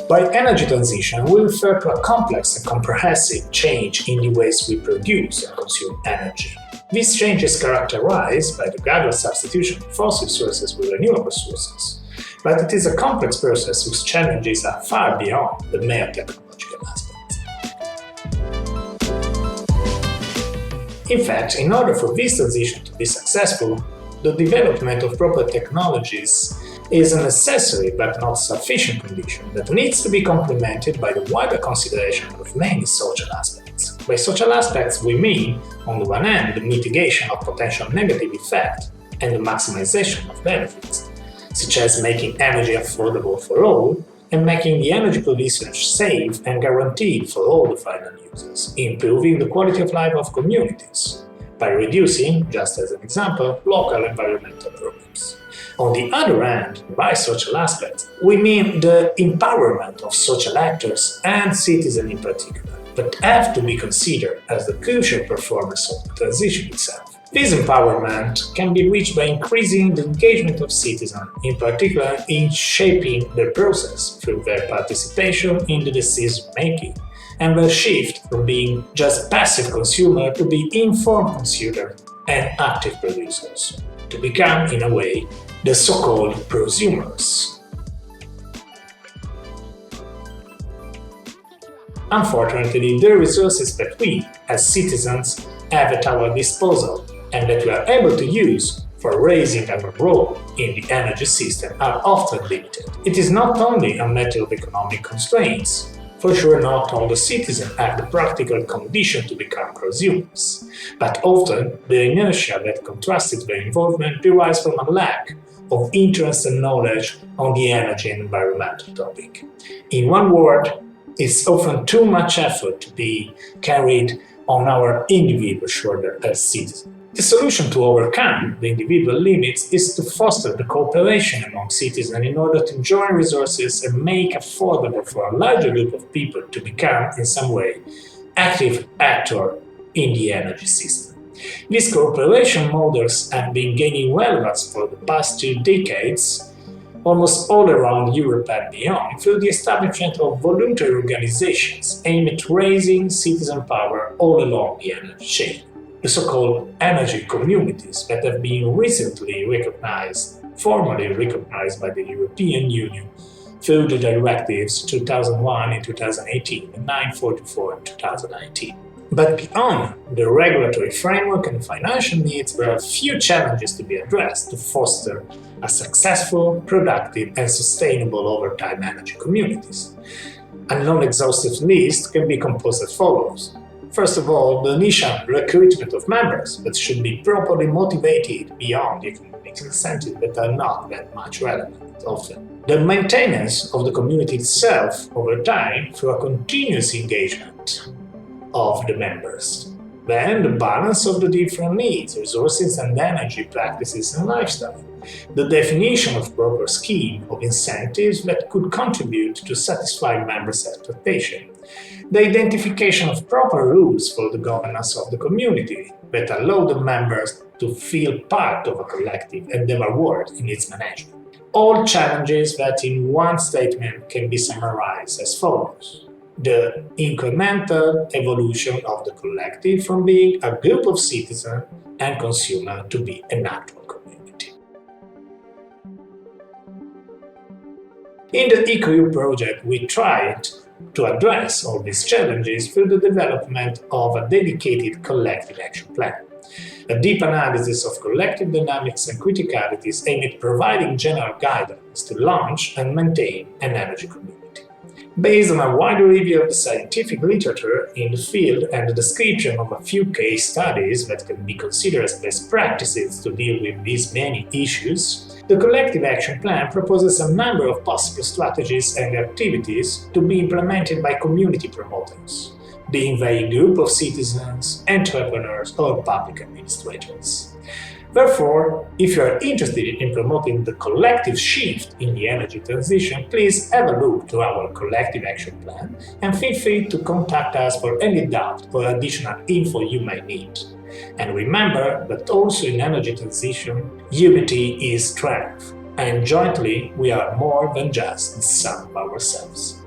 By energy transition, we refer to a complex and comprehensive change in the ways we produce and consume energy. This change is characterized by the gradual substitution of fossil sources with renewable sources, but it is a complex process whose challenges are far beyond the mere technological aspects. In fact, in order for this transition to be successful, the development of proper technologies is a necessary but not sufficient condition that needs to be complemented by the wider consideration of many social aspects. By social aspects, we mean, on the one hand, the mitigation of potential negative effects and the maximization of benefits, such as making energy affordable for all and making the energy research safe and guaranteed for all the final users, improving the quality of life of communities by reducing, just as an example, local environmental problems. On the other hand, by social aspects, we mean the empowerment of social actors and citizens in particular, that have to be considered as the crucial performers of the transition itself. This empowerment can be reached by increasing the engagement of citizens, in particular in shaping the process through their participation in the decision-making, and their shift from being just passive consumers to be informed consumers and active producers, to become, in a way, the so-called prosumers. Unfortunately, the resources that we, as citizens, have at our disposal and that we are able to use for raising our role in the energy system are often limited. It is not only a matter of economic constraints. For sure, not all the citizens have the practical condition to become prosumers, but often the inertia that contrasted their involvement derives from a lack of interest and knowledge on the energy and environmental topic. In one word, it's often too much effort to be carried on our individual shoulder as citizens. The solution to overcome the individual limits is to foster the cooperation among citizens in order to join resources and make affordable for a larger group of people to become, in some way, active actor in the energy system. These cooperation models have been gaining relevance for the past 2 decades, almost all around Europe and beyond, through the establishment of voluntary organizations aimed at raising citizen power all along the energy chain. The so-called energy communities that have been recently formally recognized by the European Union through the directives 2001 in 2018 and 944 in 2019. But beyond the regulatory framework and financial needs, there are few challenges to be addressed to foster a successful, productive, and sustainable over time energy communities. A non-exhaustive list can be composed as follows. First of all, the initial recruitment of members that should be properly motivated beyond the economic incentives that are not that much relevant often. The maintenance of the community itself over time through a continuous engagement of the members. Then the balance of the different needs, resources and energy practices and lifestyle. The definition of proper scheme of incentives that could contribute to satisfy members' expectations. The identification of proper rules for the governance of the community that allow the members to feel part of a collective and have a word in its management. All challenges that in one statement can be summarized as follows. The incremental evolution of the collective from being a group of citizens and consumers to be an actual community. In the eCREW project, we tried to address all these challenges through the development of a dedicated collective action plan. A deep analysis of collective dynamics and criticalities aimed at providing general guidance to launch and maintain an energy community. Based on a wider review of the scientific literature in the field and the description of a few case studies that can be considered as best practices to deal with these many issues, the Collective Action Plan proposes a number of possible strategies and activities to be implemented by community promoters, being they a group of citizens, entrepreneurs, or public administrators. Therefore, if you are interested in promoting the collective shift in the energy transition, please have a look to our Collective Action Plan and feel free to contact us for any doubt or additional info you may need. And remember that also in energy transition, unity is strength, and jointly we are more than just the sum of ourselves.